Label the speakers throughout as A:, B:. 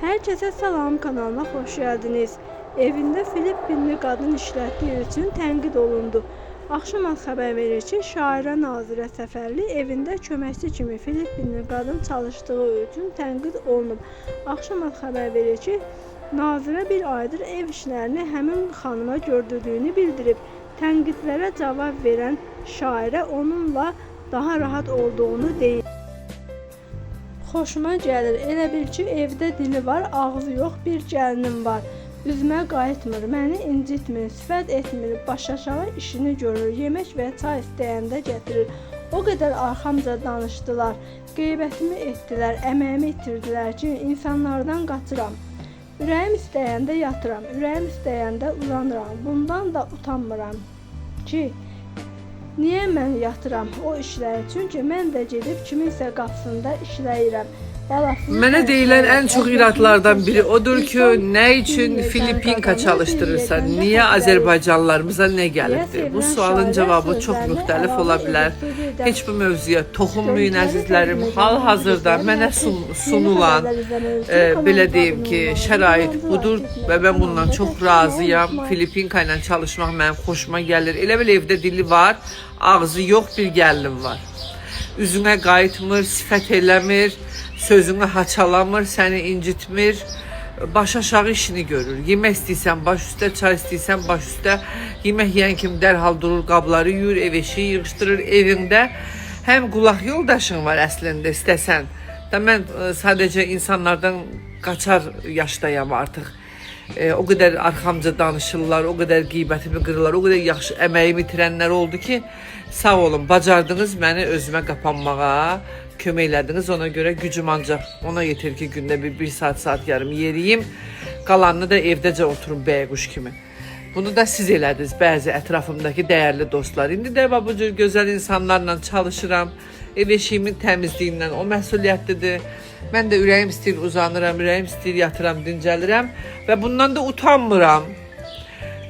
A: Herkese salam, kanalına hoş geldiniz. Evinde Filipinli qadın işlətdiyi üçün tənqid olundu. Axşamaz xəbər verir ki, şairə Nazirə Səfərli evində köməkçi kimi Filipinli qadın çalışdığı üçün tənqid olunub. Axşamaz xəbər verir ki, Nazirə bir aydır ev işlərini həmin xanıma gördürdüyünü bildirib. Tənqidlərə cavab verən şairə onunla daha rahat olduğunu deyir. Xoşuma gəlir, elə bil ki, evdə dili var, ağzı yox, bir gəlinim var. Üzmə qayıtmır, məni incitmir, sifət etmir, başaşağı işini görür, yemək və çay istəyəndə gətirir. O qədər arxamca danışdılar, qeybətimi etdilər, əməyimi itirdilər ki, insanlardan qaçıram. Ürəyim istəyəndə yatıram, ürəyim istəyəndə uzanıram, bundan da utanmıram ki, niyə mən yatıram o işləri? Çünki mən də gedib kiminsə qapısında işləyirəm.
B: Mənə deyilən ən çox iradlardan biri odur ki, nə üçün Filipinka çalışdırırsan, niyə Azərbaycanlılarımıza nə gəlibdir? Bu sualın cavabı çox müxtəlif ola bilər. Heç bu mövzuya toxunmayın əzizlərim. Hal-hazırda mənə sunulan, belə deyim ki, şərait budur və mən bundan çox razıyam. Filipinka ilə çalışmaq mənim xoşuma gəlir. Elə bil evdə dili var, ağzı yox, bir gəlinim var. Üzünə qayıtmır, sifət eləmir, sözünü haçalamır, səni incitmir, baş aşağı işini görür. Yemək istəyirsən baş üstə, çay istəyirsən baş üstə, yemək yeyən kimi dərhal durur, qabları yuyur, ev eşiyi yığışdırır evində. Həm qulaq yoldaşın var əslində istəsən. Da mən sadəcə insanlardan qaçar yaşdayam artıq. O qədər arxamca danışırlar, o qədər qeybətimi qırırlar, o qədər yaxşı əməyimi itirənlər oldu ki, sağ olun, bacardınız məni özümə qapanmağa, kömək elədiniz. Ona görə gücüm ancaq ona yetir ki, gündə bir saat yarım yeriyim, qalanını da evdəcə oturum bəyquş kimi. Bunu da siz elədiniz, bəzi ətrafımdakı dəyərli dostlar. İndi də bu cür gözəl insanlarla çalışıram, ev eşiyimin təmizliyindən o məsuliyyətlidir. Mən də ürəyim istəyir uzanıram, ürəyim istəyir yatıram, dincəlirəm və bundan da utanmıram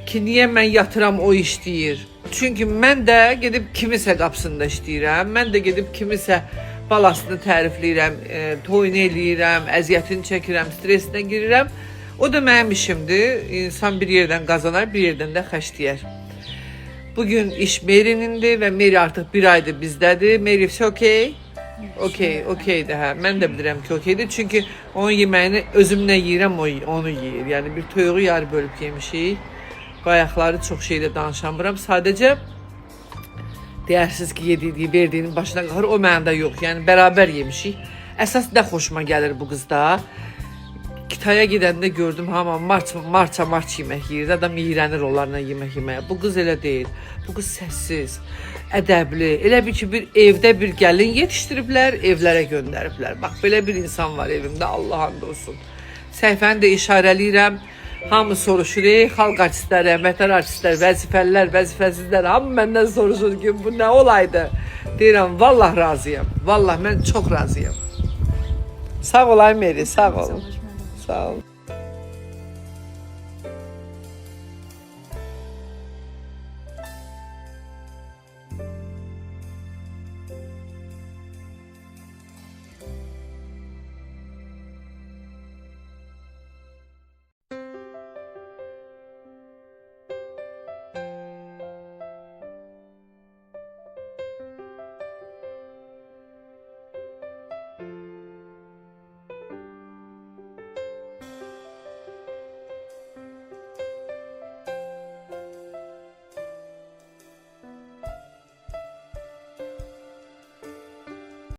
B: ki, niyə mən yatıram o işləyir. Çünki mən də gedib kimisə qapısında işləyirəm, mən də gedib kimisə balasını tərifləyirəm, toyunu eləyirəm, əziyyətini çəkirəm, stresinə girirəm. O da mənim işimdir. İnsan bir yerdən qazanar, bir yerdən də xərcləyər. Bugün iş Mary'nindir və Mary artıq bir aydır bizdədir. Mary, okey? Okeydir, hə. Mən də bilirəm ki, okeydir. Çünki onun yeməyini özümlə yeyirəm, onu yeyir. Yəni bir toyuğu yarı bölüb yemişik. Bayaqları çox şeydə danışamıram. Sadəcə deyərsiz ki, yediyi, verdiyinin başına qalır, o məndə yox. Yəni bərabər yemişik. Əsas də xoşuma gəlir bu qızda. Kitaya gedəndə gördüm, hamı marça yemək yeyir. Adam iyrənir onlarla yemək yeməyə. Bu qız elə deyil. Bu qız səssiz, ədəbli. Elə bir ki, bir evdə bir gəlin yetişdiriblər, evlərə göndəriblər. Bax, belə bir insan var evimdə, Allah and olsun. Səhifəni də işarələyirəm. Hamı soruşur, xalq artistləri, əməkdar artistlər, vəzifəlilər, vəzifəsizlər, hamı məndən soruşur ki, bu nə olaydı? Deyirəm, vallah razıyam. Vallah mən çox razıyam. Sağ olayım Mary, sağ olun. Sağ olun.